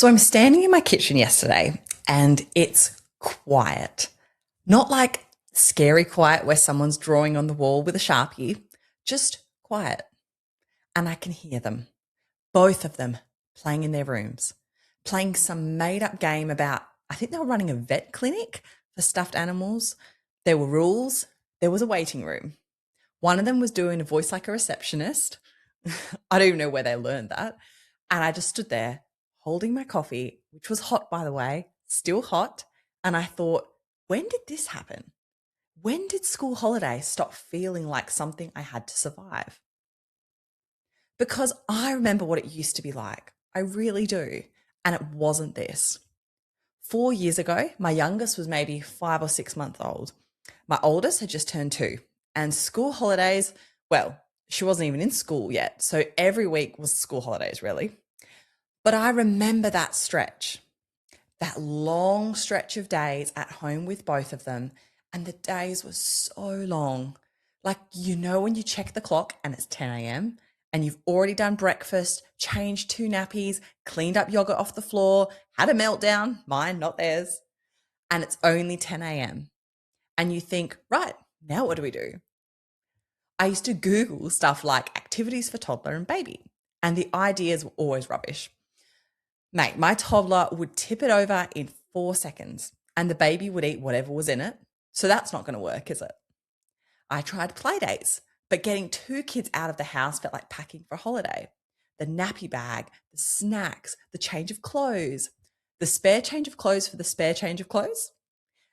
So I'm standing in my kitchen yesterday and it's quiet. Not like scary quiet where someone's drawing on the wall with a Sharpie, just quiet. And I can hear them, both of them playing in their rooms, playing some made up game about, I think they were running a vet clinic for stuffed animals. There were rules, there was a waiting room. One of them was doing a voice like a receptionist. I don't even know where they learned that. And I just stood there holding my coffee, which was hot, by the way, still hot. And I thought, when did this happen? When did school holidays stop feeling like something I had to survive? Because I remember what it used to be like. I really do. And it wasn't this. 4 years ago, my youngest was maybe 5 or 6 months old. My oldest had just turned 2. And school holidays, well, she wasn't even in school yet. So every week was school holidays, really. But I remember that stretch, that long stretch of days at home with both of them. And the days were so long. Like, when you check the clock and it's 10 a.m. and you've already done breakfast, changed 2 nappies, cleaned up yogurt off the floor, had a meltdown, mine, not theirs, and it's only 10 a.m. And you think, right, now what do we do? I used to Google stuff like activities for toddler and baby, and the ideas were always rubbish. Mate, my toddler would tip it over in 4 seconds and the baby would eat whatever was in it. So that's not going to work, is it? I tried play dates, but getting 2 kids out of the house felt like packing for a holiday. The nappy bag, the snacks, the change of clothes, the spare change of clothes for the spare change of clothes.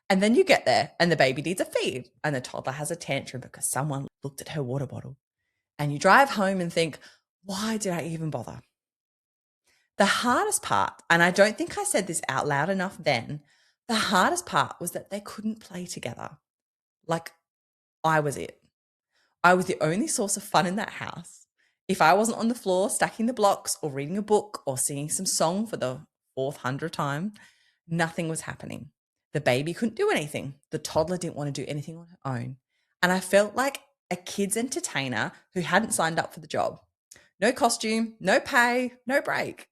And then you get there and the baby needs a feed and the toddler has a tantrum because someone looked at her water bottle. And you drive home and think, why did I even bother? The hardest part, and I don't think I said this out loud enough then, the hardest part was that they couldn't play together. Like, I was it. I was the only source of fun in that house. If I wasn't on the floor stacking the blocks or reading a book or singing some song for the 400th time, nothing was happening. The baby couldn't do anything. The toddler didn't want to do anything on her own. And I felt like a kid's entertainer who hadn't signed up for the job. No costume, no pay, no break.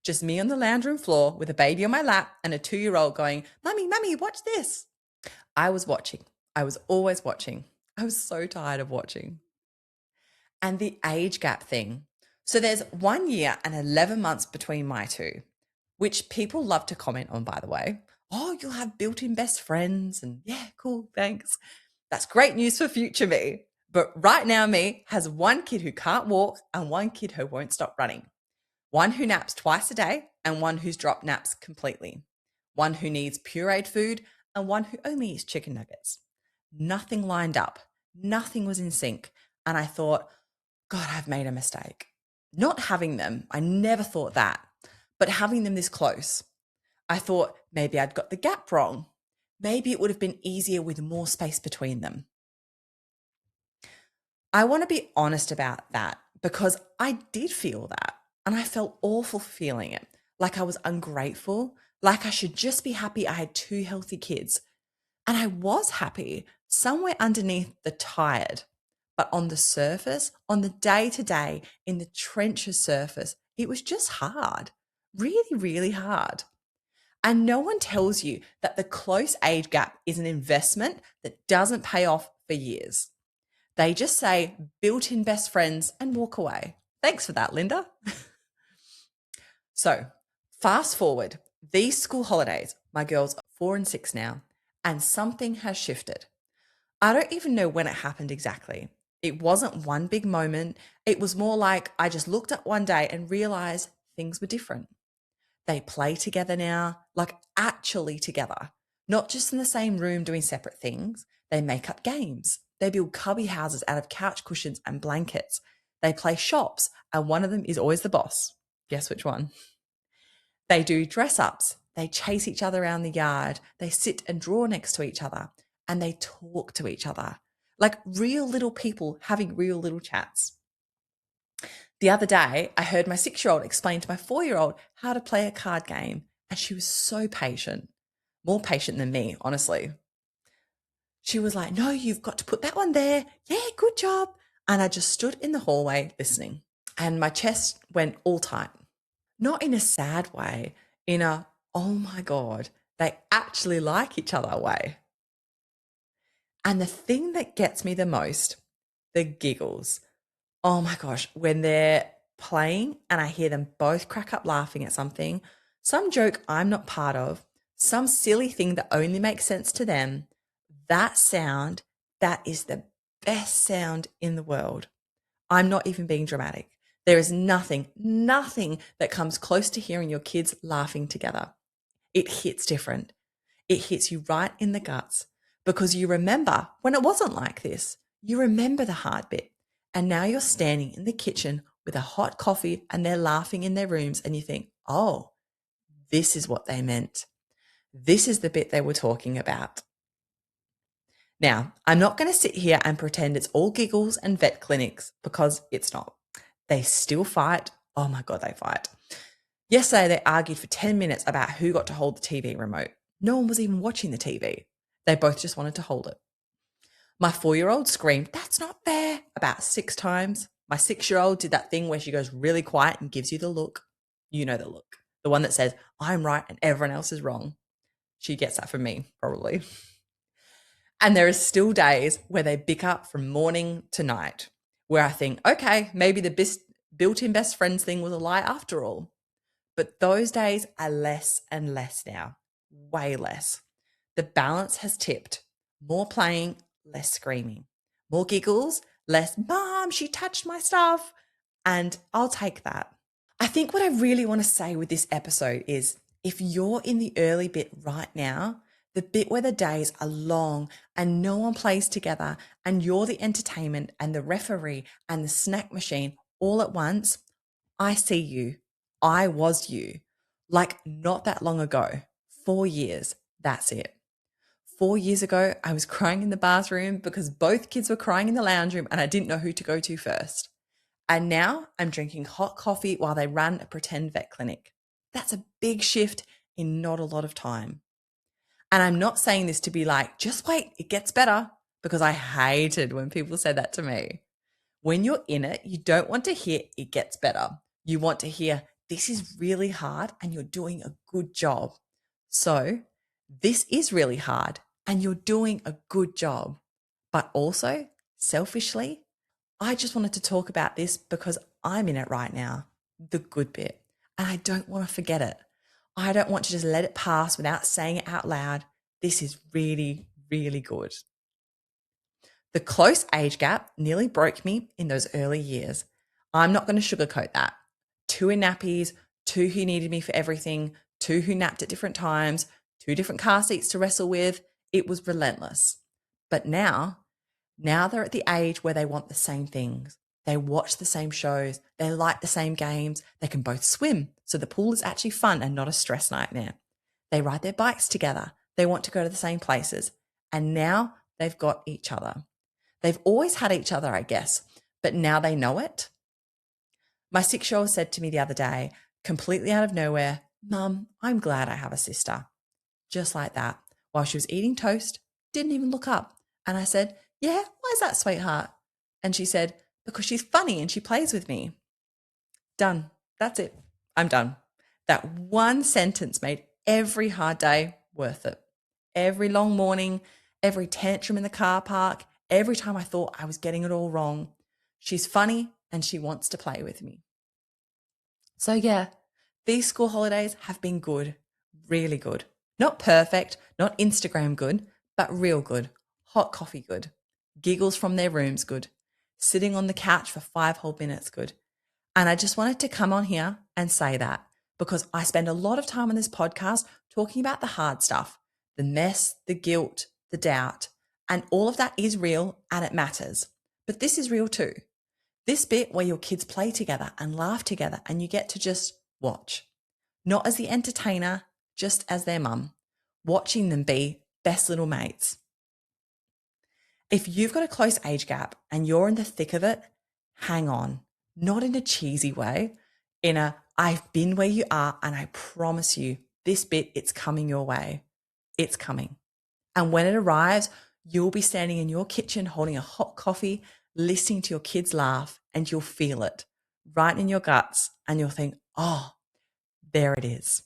Just me on the lounge room floor with a baby on my lap and a 2-year-old going, Mummy, Mummy, watch this. I was watching. I was always watching. I was so tired of watching. And the age gap thing. So there's 1 year and 11 months between my two, which people love to comment on, by the way. Oh, you'll have built-in best friends. And yeah, cool, thanks. That's great news for future me. But right now, me has 1 kid who can't walk and 1 kid who won't stop running. 1 who naps twice a day and 1 who's dropped naps completely. 1 who needs pureed food and 1 who only eats chicken nuggets. Nothing lined up. Nothing was in sync. And I thought, God, I've made a mistake. Not having them, I never thought that, but having them this close. I thought maybe I'd got the gap wrong. Maybe it would have been easier with more space between them. I want to be honest about that because I did feel that. And I felt awful feeling it, like I was ungrateful, like I should just be happy I had 2 healthy kids. And I was happy somewhere underneath the tired. But on the surface, on the day-to-day, in the trenches surface, it was just hard, really, really hard. And no one tells you that the close age gap is an investment that doesn't pay off for years. They just say built-in best friends and walk away. Thanks for that, Linda. So fast forward, these school holidays, my girls are 4 and 6 now, and something has shifted. I don't even know when it happened exactly. It wasn't one big moment. It was more like I just looked up one day and realized things were different. They play together now, like actually together, not just in the same room doing separate things. They make up games. They build cubby houses out of couch cushions and blankets. They play shops, and one of them is always the boss. Guess which one? They do dress ups. They chase each other around the yard. They sit and draw next to each other, and they talk to each other like real little people having real little chats. The other day, I heard my 6-year-old explain to my 4-year-old how to play a card game, and she was so patient, more patient than me, honestly. She was like, no, you've got to put that one there. Yeah, good job. And I just stood in the hallway listening, and my chest went all tight. Not in a sad way. in a, oh my God, they actually like each other way. And the thing that gets me the most, the giggles. Oh my gosh, when they're playing and I hear them both crack up laughing at something, some joke I'm not part of, some silly thing that only makes sense to them, that sound, that is the best sound in the world. I'm not even being dramatic. There is nothing that comes close to hearing your kids laughing together. It hits different. It hits you right in the guts because you remember when it wasn't like this. You remember the hard bit. And now you're standing in the kitchen with a hot coffee and they're laughing in their rooms and you think, oh, this is what they meant. This is the bit they were talking about. Now, I'm not going to sit here and pretend it's all giggles and vet clinics because it's not. They still fight. Oh my God, they fight. Yesterday, they argued for 10 minutes about who got to hold the TV remote. No one was even watching the TV. They both just wanted to hold it. My 4-year-old screamed, "That's not fair," about 6 times. My 6-year-old did that thing where she goes really quiet and gives you the look. You know the look. The one that says, "I'm right and everyone else is wrong." She gets that from me, probably. And there are still days where they bicker from morning to night, where I think, okay, maybe the built-in best friends thing was a lie after all. But those days are less and less now, way less. The balance has tipped. More playing, less screaming. More giggles, less, "Mom, she touched my stuff." And I'll take that. I think what I really want to say with this episode is if you're in the early bit right now, the bit where the days are long and no one plays together and you're the entertainment and the referee and the snack machine all at once, I see you. I was you. Like not that long ago, 4 years, that's it. 4 years ago, I was crying in the bathroom because both kids were crying in the lounge room and I didn't know who to go to first. And now I'm drinking hot coffee while they run a pretend vet clinic. That's a big shift in not a lot of time. And I'm not saying this to be like, just wait, it gets better, because I hated when people said that to me. When you're in it, you don't want to hear it gets better. You want to hear this is really hard and you're doing a good job. So this is really hard and you're doing a good job. But also, selfishly, I just wanted to talk about this because I'm in it right now, the good bit, and I don't want to forget it. I don't want to just let it pass without saying it out loud. This is really, really good. The close age gap nearly broke me in those early years. I'm not going to sugarcoat that. 2 in nappies, 2 who needed me for everything, 2 who napped at different times, 2 different car seats to wrestle with. It was relentless. But now they're at the age where they want the same things. They watch the same shows. They like the same games. They can both swim. So the pool is actually fun and not a stress nightmare. They ride their bikes together. They want to go to the same places. And now they've got each other. They've always had each other, I guess, but now they know it. My 6-year-old said to me the other day, completely out of nowhere, "Mum, I'm glad I have a sister." Just like that, while she was eating toast, didn't even look up. And I said, "Yeah, why is that, sweetheart?" And she said, "Because she's funny and she plays with me." Done. That's it. I'm done. That one sentence made every hard day worth it. Every long morning, every tantrum in the car park, every time I thought I was getting it all wrong. She's funny and she wants to play with me. So yeah, these school holidays have been good, really good. Not perfect, not Instagram good, but real good. Hot coffee good. Giggles from their rooms good. Sitting on the couch for 5 whole minutes good. And I just wanted to come on here and say that because I spend a lot of time on this podcast talking about the hard stuff, the mess, the guilt, the doubt, and all of that is real and it matters. But this is real too. This bit where your kids play together and laugh together and you get to just watch, not as the entertainer, just as their mum, watching them be best little mates. If you've got a close age gap and you're in the thick of it, hang on, not in a cheesy way, in a I've been where you are and I promise you this bit, it's coming your way. It's coming. And when it arrives, you'll be standing in your kitchen holding a hot coffee, listening to your kids laugh, and you'll feel it right in your guts and you'll think, oh, there it is.